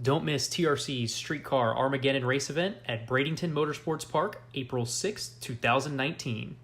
Don't miss TRC's Streetcar Armageddon race event at Bradenton Motorsports Park, April 6, 2019.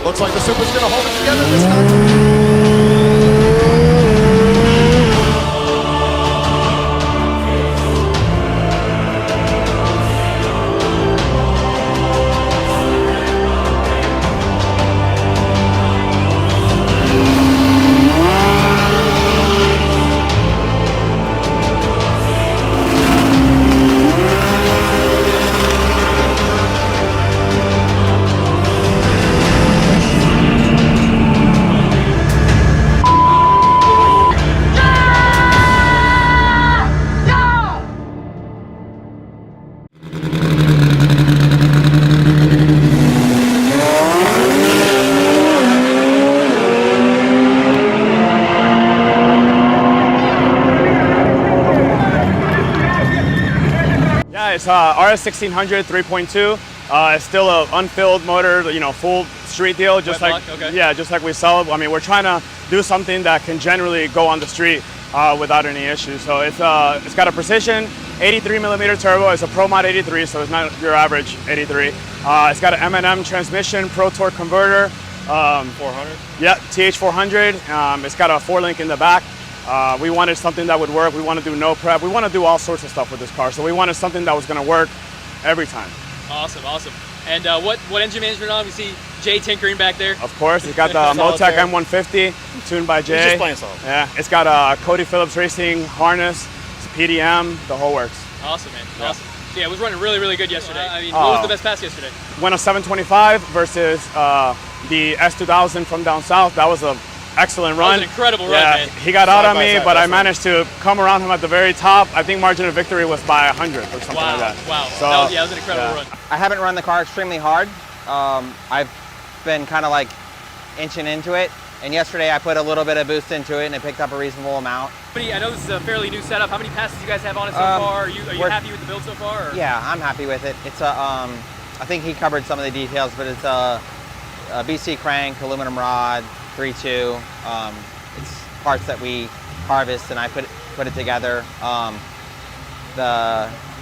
Looks like the Supra's going to hold it together this time. It's RS 1600 3.2. It's still an unfilled motor, you know, full street deal, just like yeah, just like we sell. I mean, we're trying to do something that can generally go on the street without any issues. So it's got a precision 83 millimeter turbo. It's a Pro Mod 83, so it's not your average 83. It's got an M&M transmission, Pro Torque converter. 400. Yeah, TH400. It's got a 4-link in the back. We wanted something that would work. We want to do no prep. We want to do all sorts of stuff with this car. So we wanted something that was going to work every time. Awesome, awesome. And what engine management on? We see Jay tinkering back there. Of course, it's got the Motec M150 tuned by Jay. He's just playing solid. Yeah, it's got a Cody Phillips Racing harness. It's a PDM. The whole works. Awesome, man. Yeah. Awesome. So, yeah, it was running really, really good yesterday. I mean, what was the best pass yesterday? Went a 725 versus the S2000 from down south. That was a excellent run. That was an incredible run, yeah, man. He got out on me, but I managed to come around him at the very top. I think margin of victory was by 100 or something like that. Wow, So, that was an incredible run. I haven't run the car extremely hard. I've been kind of like inching into it, and yesterday I put a little bit of boost into it, and it picked up a reasonable amount. I know this is a fairly new setup. How many passes do you guys have on it so far? Are you happy with the build so far? Or? Yeah, I'm happy with it. It's a, I think he covered some of the details, but it's a BC crank, aluminum rod, 3.2. It's parts that we harvest, and I put it together.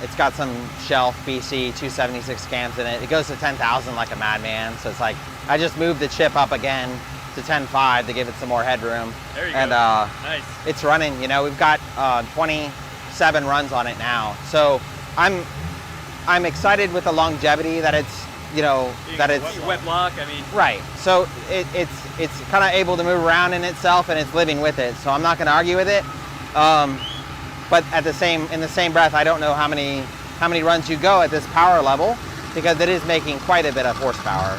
It's got some shelf BC 276 cams in it. It goes to 10,000 like a madman. So it's like I just moved the chip up again to 10.5 to give it some more headroom. There you and, go. Nice. It's running. You know, we've got 27 runs on it now. So I'm excited with the longevity that it's. You know, that it's wet block. I mean, right. So it's kind of able to move around in itself, and it's living with it. So I'm not going to argue with it. But in the same breath, I don't know how many runs you go at this power level, because it is making quite a bit of horsepower.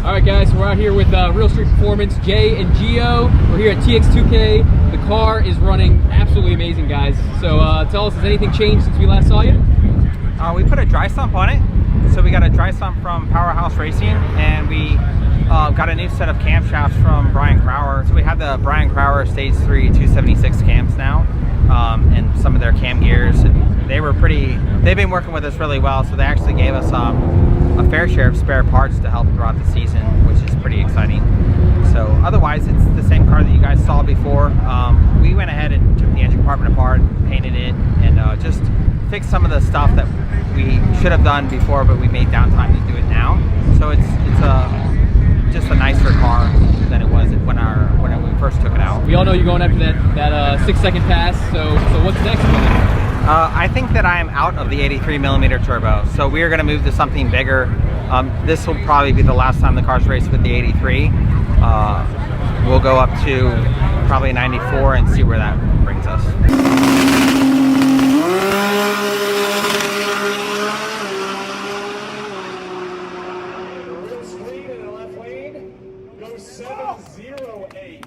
All right, guys, so we're out here with Real Street Performance, Jay and Gio. We're here at TX2K. The car is running absolutely amazing, guys. So tell us, has anything changed since we last saw you? We put a dry sump on it. So we got a dry sump from Powerhouse Racing, and we got a new set of camshafts from Brian Crowder. So we have the Brian Crowder Stage 3 276 cams now, and some of their cam gears. And they've been working with us really well, so they actually gave us a fair share of spare parts to help throughout the season, which is pretty exciting. So otherwise, it's the same car that you guys saw before. We went ahead and took the engine compartment apart, painted it, and just fixed some of the stuff that we should have done before, but we made downtime to do it now. So it's just a nicer car than it was when we first took it out. We all know you're going after that 6-second pass. So what's next? I think that I am out of the 83mm turbo, so we are going to move to something bigger. This will probably be the last time the car's raced with the 83. We'll go up to probably 94 and see where that brings us. Real street in the left lane, go 708.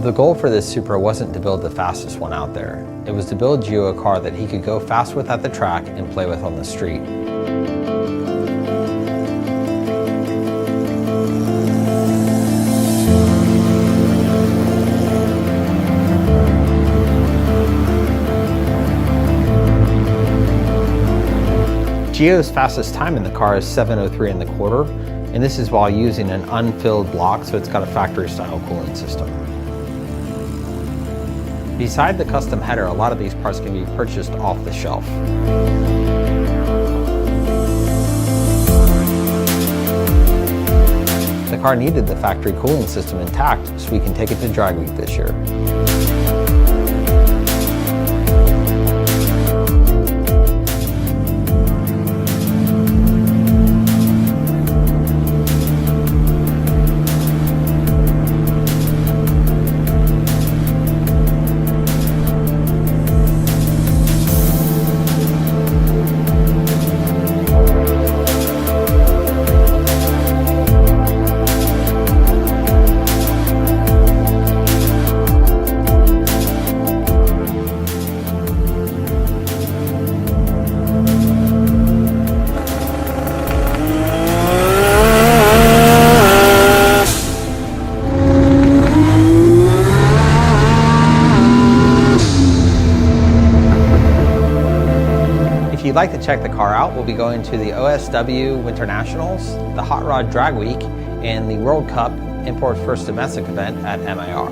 The goal for this Supra wasn't to build the fastest one out there. It was to build Gio a car that he could go fast with at the track and play with on the street. Gio's fastest time in the car is 7:03 in the quarter, and this is while using an unfilled block, so it's got a factory style cooling system. Beside the custom header, a lot of these parts can be purchased off the shelf. The car needed the factory cooling system intact, so we can take it to drag week this year. If you'd like to check the car out, we'll be going to the OSW Winter Nationals, the Hot Rod Drag Week, and the World Cup Import First Domestic event at Meagher.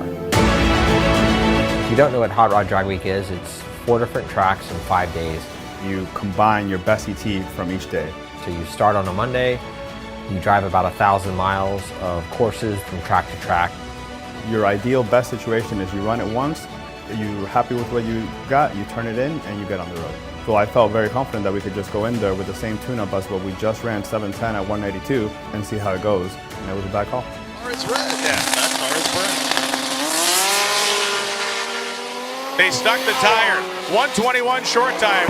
If you don't know what Hot Rod Drag Week is, it's 4 different tracks in 5 days. You combine your best ET from each day. So you start on a Monday, you drive about 1,000 miles of courses from track to track. Your ideal best situation is you run it once, you're happy with what you got, you turn it in, and you get on the road. So I felt very confident that we could just go in there with the same tune-up as what we just ran 710 at 182 and see how it goes. And it was a bad call. It's red. Yeah, that car is red. They stuck the tire. 121 short time.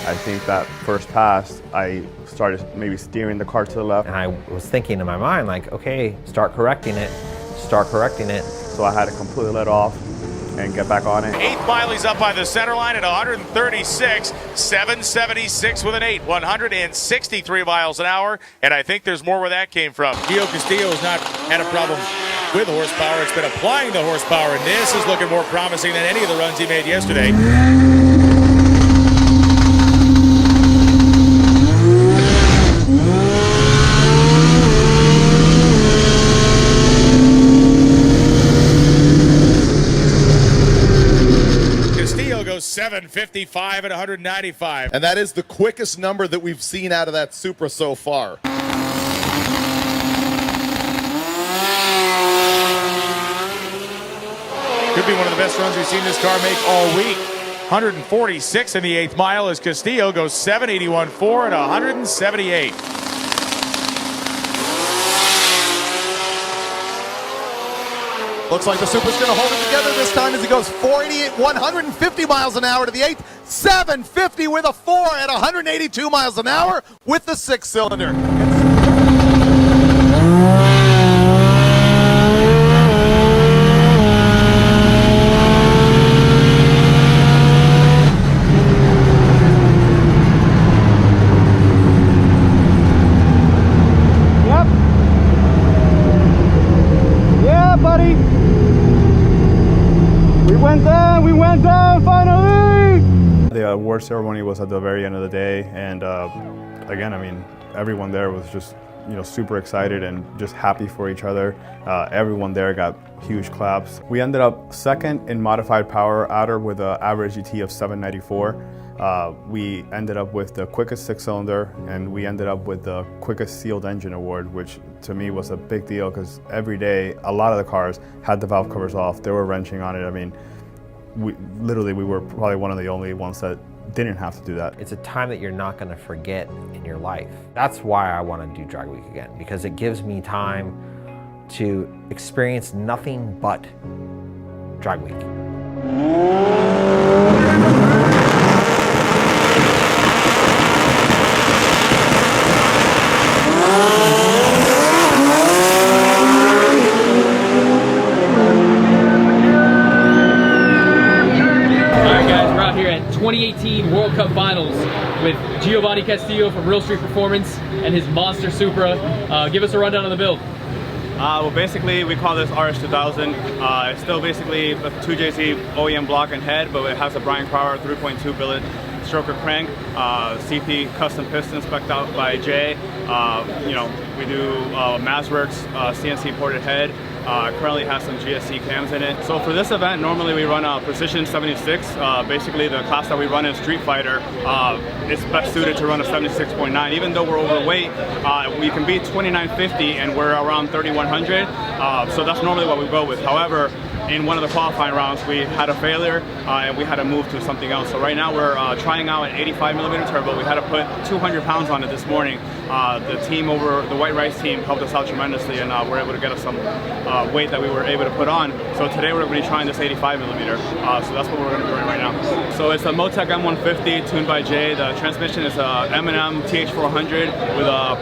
I think that first pass, I started maybe steering the car to the left. And I was thinking in my mind, like, okay, start correcting it. So I had to completely let off and get back on it. 8th mile, he's up by the center line at 136, 776 with an 8, 163 miles an hour, and I think there's more where that came from. Castillo has not had a problem with horsepower. It's been applying the horsepower, and this is looking more promising than any of the runs he made yesterday. Goes 755 at 195. And that is the quickest number that we've seen out of that Supra so far. Could be one of the best runs we've seen this car make all week. 146 in the 8th mile as Castillo goes 781.4 at 178. Looks like the Supra's going to hold it together this time as he goes 488, 150 miles an hour to the 8th, 750 with a 4 at 182 miles an hour with the 6-cylinder. We went down finally! The award ceremony was at the very end of the day, and again, I mean, everyone there was just, super excited and just happy for each other. Everyone there got huge claps. We ended up second in modified power outer with an average ET of 794. We ended up with the quickest 6-cylinder, and we ended up with the quickest sealed engine award, which to me was a big deal because every day a lot of the cars had the valve covers off. They were wrenching on it. I mean, we were probably one of the only ones that didn't have to do that. It's a time that you're not going to forget in your life. That's why I want to do Drag Week again, because it gives me time to experience nothing but Drag Week. Alright guys, we're out here at 2018 World Cup Finals with Geovanni Castillo from Real Street Performance and his monster Supra. Give us a rundown on the build. Well, basically, we call this RS2000. It's still basically a 2JZ OEM block and head, but it has a Brian Crower 3.2 billet stroker crank, CP custom piston spec'd out by Jay. We do Mazworks CNC ported head. Currently has some GSC cams in it. So for this event, normally we run a Precision 76. Basically, the class that we run in Street Fighter is best suited to run a 76.9. Even though we're overweight, we can beat 2950 and we're around 3100. So that's normally what we go with. However, in one of the qualifying rounds, we had a failure and we had to move to something else. So right now we're trying out an 85mm turbo. We had to put 200 pounds on it this morning. The team over, the White Rice team helped us out tremendously, and we're able to get us some weight that we were able to put on. So today we're going to be trying this 85mm. So that's what we're going to be doing right now. So it's a Motec M150 tuned by Jay. The transmission is a M&M TH400 with a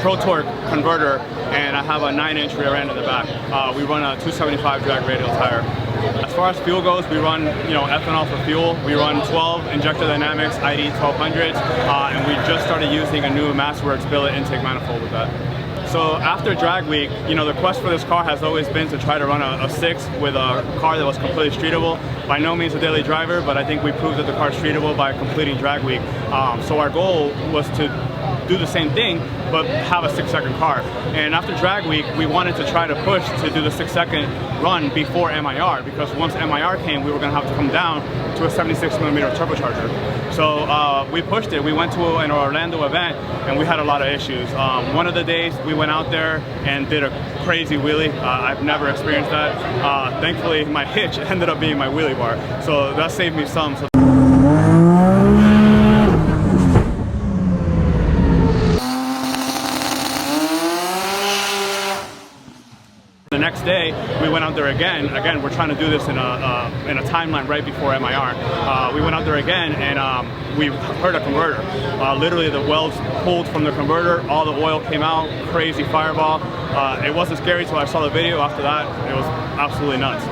Pro Torque converter, and I have a 9-inch rear end in the back. We run a 275 drag radial tire. As far as fuel goes, we run ethanol for fuel. We run 12 Injector Dynamics ID 1200s, and we just started using a new Mazworks billet intake manifold with that. So after Drag Week, the quest for this car has always been to try to run a 6 with a car that was completely streetable. By no means a daily driver, but I think we proved that the car's streetable by completing Drag Week. So our goal was to do the same thing, but have a 6-second car. And after Drag Week, we wanted to try to push to do the 6-second run before MIR, because once MIR came, we were going to have to come down to a 76mm turbocharger. So we pushed it. We went to an Orlando event, and we had a lot of issues. One of the days, we went out there and did a crazy wheelie. I've never experienced that. Thankfully, my hitch ended up being my wheelie bar, so that saved me some. So next day, we went out there again. Again, we're trying to do this in a timeline right before MIR. We went out there again, and we heard a converter. Literally, the welds pulled from the converter. All the oil came out. Crazy fireball. It wasn't scary until I saw the video. After that, it was absolutely nuts.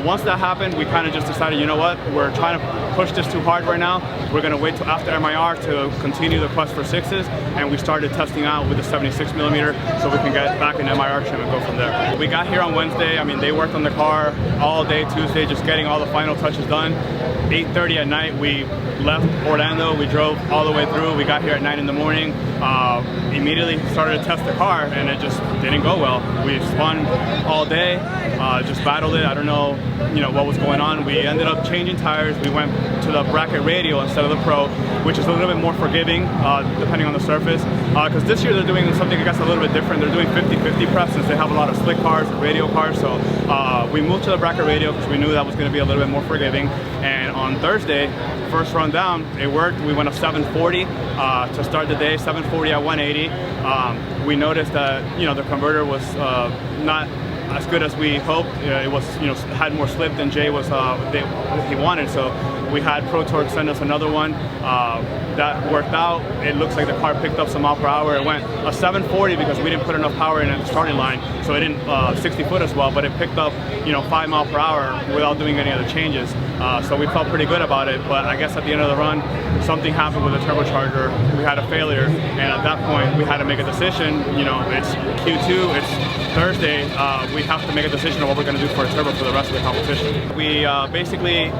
Once that happened, we kind of just decided, you know what, we're trying to push this too hard right now. We're going to wait till after MIR to continue the quest for 6s, and we started testing out with the 76mm so we can get back in MIR trim and go from there. We got here on Wednesday. I mean, they worked on the car all day Tuesday, just getting all the final touches done. 8:30 at night, we left Orlando. We drove all the way through. We got here at 9 in the morning. Immediately started to test the car, and it just didn't go well. We spun all day, just battled it. I don't know, what was going on. We ended up changing tires. We went to the bracket radial instead of the Pro, which is a little bit more forgiving depending on the surface. Because this year they're doing something, I guess, a little bit different. They're doing 50-50 prep since they have a lot of slick cars and radial cars. So we moved to the bracket radial because we knew that was going to be a little bit more forgiving. And on Thursday, first run down, it worked. We went a 740 to start the day, 740 at 180. We noticed that the converter was not as good as we hoped. It was had more slip than Jay was he wanted. So we had Pro Torque send us another one. That worked out. It looks like the car picked up some mile per hour. It went a 740 because we didn't put enough power in at the starting line, so it didn't 60 foot as well. But it picked up 5 mile per hour without doing any other changes. So we felt pretty good about it. But I guess at the end of the run, something happened with the turbocharger. We had a failure, and at that point, we had to make a decision. It's Q2. It's Thursday. We have to make a decision on what we're going to do for a turbo for the rest of the competition. We basically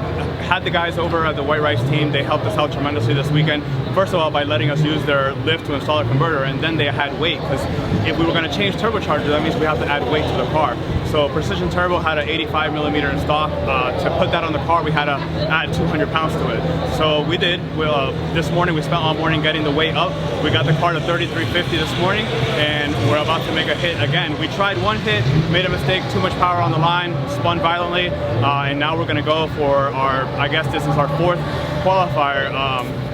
had the guys over at the White Rice team. They helped us out tremendously this weekend. First of all, by letting us use their lift to install a converter, and then they had weight, because if we were going to change turbocharger, that means we have to add weight to the car. So Precision Turbo had an 85mm in stock. To put that on the car, we had to add 200 pounds to it. So we did. This morning, we spent all morning getting the weight up. We got the car to 3350 this morning, and we're about to make a hit again. We tried one hit, made a mistake, too much power on the line, spun violently, and now we're going to go for our, I guess this is our 4th qualifier.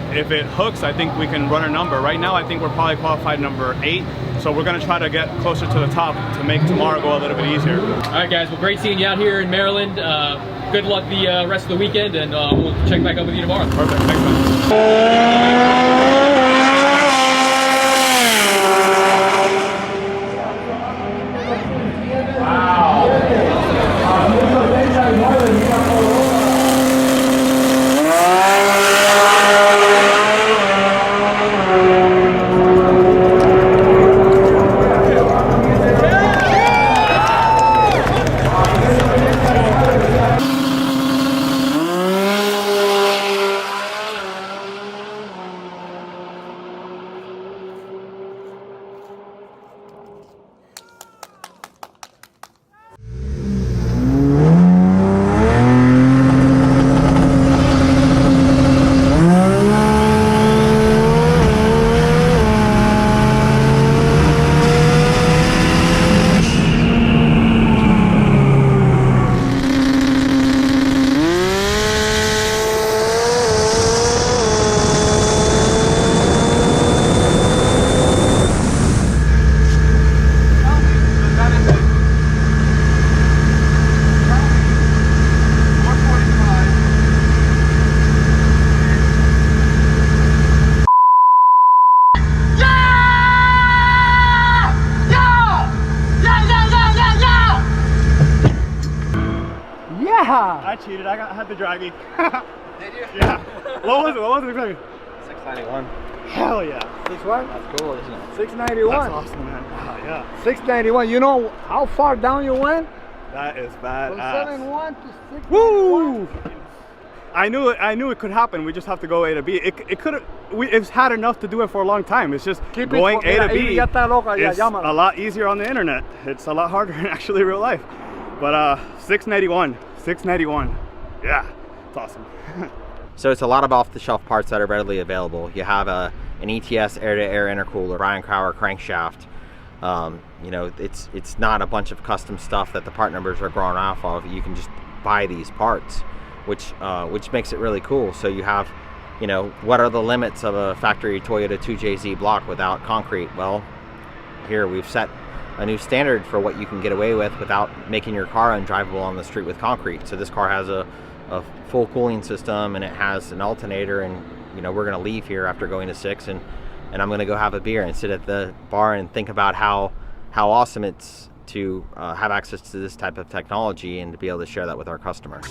If it hooks, I think we can run a number. Right now, I think we're probably qualified number 8. So we're going to try to get closer to the top to make tomorrow go a little bit easier. All right, guys. Well, great seeing you out here in Maryland. Good luck the rest of the weekend, and we'll check back up with you tomorrow. Perfect. Thanks, man. I cheated. I had the draggy. Did you? Yeah. What was it? What was it exactly? 691. Hell yeah. 6'1"? That's cool, isn't it? 691. That's awesome, man. Yeah. 691. You know how far down you went? That is bad. From 7'1" to 6'91. Woo! I knew it could happen. We just have to go A to B. It's had enough to do it for a long time. It's just going A to B. It's a lot easier on the internet. It's a lot harder in actually real life. But 691. 691. Yeah, it's awesome. So it's a lot of off-the-shelf parts that are readily available. You have an ETS air-to-air intercooler, Brian Crowder crankshaft. It's not a bunch of custom stuff that the part numbers are growing off of. You can just buy these parts, which makes it really cool. So you have, you know, what are the limits of a factory Toyota 2JZ block without concrete? Well, here we've set a new standard for what you can get away with without making your car undrivable on the street with concrete. So this car has a full cooling system, and it has an alternator, and you know, we're gonna leave here after going to 6, and I'm gonna go have a beer and sit at the bar and think about how awesome it's to have access to this type of technology and to be able to share that with our customers.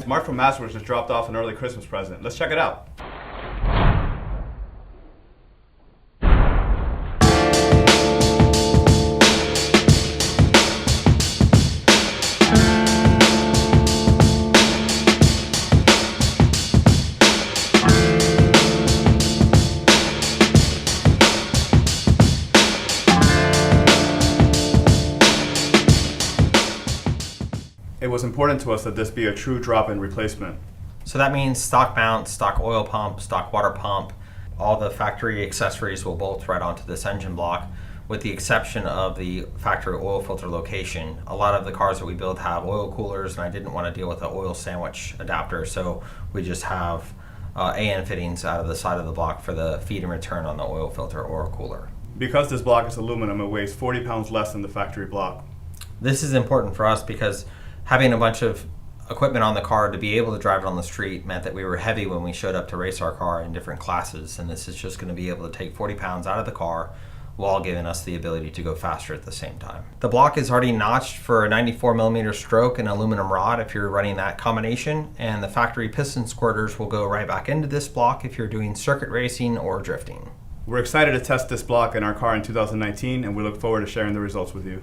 Mark from Masterworks just dropped off an early Christmas present. Let's check it out. It was important to us that this be a true drop-in replacement. So that means stock mount, stock oil pump, stock water pump, all the factory accessories will bolt right onto this engine block, with the exception of the factory oil filter location. A lot of the cars that we build have oil coolers, and I didn't want to deal with an oil sandwich adapter, so we just have AN fittings out of the side of the block for the feed and return on the oil filter or cooler. Because this block is aluminum, it weighs 40 pounds less than the factory block. This is important for us because having a bunch of equipment on the car to be able to drive it on the street meant that we were heavy when we showed up to race our car in different classes, and this is just going to be able to take 40 pounds out of the car while giving us the ability to go faster at the same time. The block is already notched for a 94 millimeter stroke and aluminum rod if you're running that combination, and the factory piston squirters will go right back into this block if you're doing circuit racing or drifting. We're excited to test this block in our car in 2019, and we look forward to sharing the results with you.